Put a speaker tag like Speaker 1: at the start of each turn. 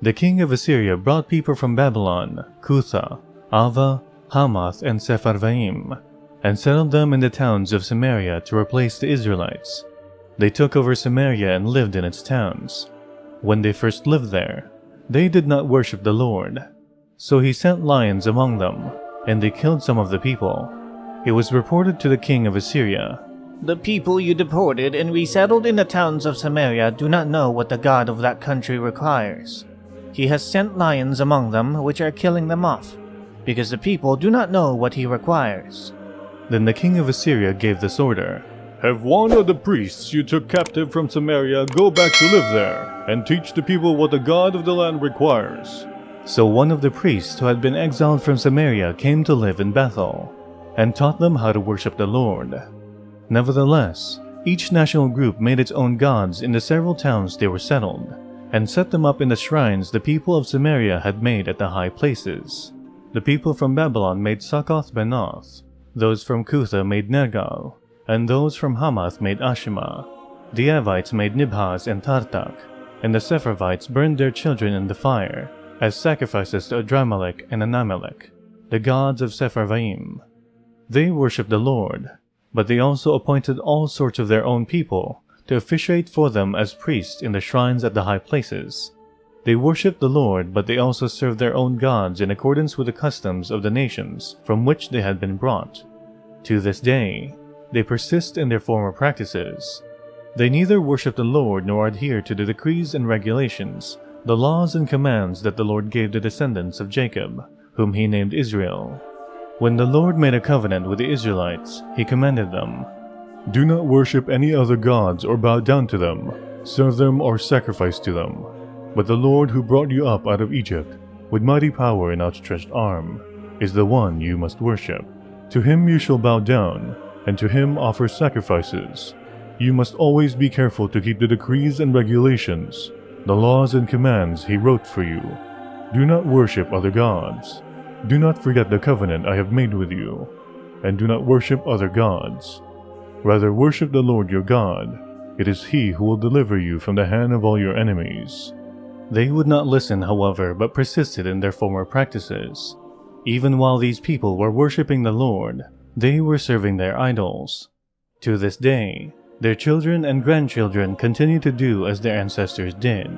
Speaker 1: The king of Assyria brought people from Babylon, Kuthah, Avva, Hamath and Sepharvaim, and settled them in the towns of Samaria to replace the Israelites. They took over Samaria and lived in its towns. When they first lived there, they did not worship the Lord. So he sent lions among them, and they killed some of the people. It was reported to the king of Assyria,
Speaker 2: "The people you deported and resettled in the towns of Samaria do not know what the God of that country requires. He has sent lions among them which are killing them off, because the people do not know what he requires."
Speaker 1: Then the king of Assyria gave this order,
Speaker 3: "Have one of the priests you took captive from Samaria go back to live there, and teach the people what the God of the land requires."
Speaker 1: So one of the priests who had been exiled from Samaria came to live in Bethel, and taught them how to worship the Lord. Nevertheless, each national group made its own gods in the several towns they were settled, and set them up in the shrines the people of Samaria had made at the high places. The people from Babylon made Succoth-Benoth, those from Kuthah made Nergal, and those from Hamath made Ashima. The Avites made Nibhaz and Tartak, and the Sepharvites burned their children in the fire, as sacrifices to Adramelech and Anamelech, the gods of Sepharvaim. They worshipped the Lord, but they also appointed all sorts of their own people to officiate for them as priests in the shrines at the high places. They worshipped the Lord, but they also served their own gods in accordance with the customs of the nations from which they had been brought. To this day, they persist in their former practices. They neither worship the Lord nor adhere to the decrees and regulations, the laws and commands that the Lord gave the descendants of Jacob, whom he named Israel. When the Lord made a covenant with the Israelites, he commanded them,
Speaker 3: "Do not worship any other gods or bow down to them, serve them or sacrifice to them. But the Lord who brought you up out of Egypt, with mighty power and outstretched arm, is the one you must worship. To him you shall bow down, and to him offer sacrifices. You must always be careful to keep the decrees and regulations, the laws and commands he wrote for you. Do not worship other gods. Do not forget the covenant I have made with you, and do not worship other gods. Rather worship the Lord your God. It is he who will deliver you from the hand of all your enemies."
Speaker 1: They would not listen, however, but persisted in their former practices. Even while these people were worshipping the Lord, they were serving their idols. To this day, their children and grandchildren continue to do as their ancestors did.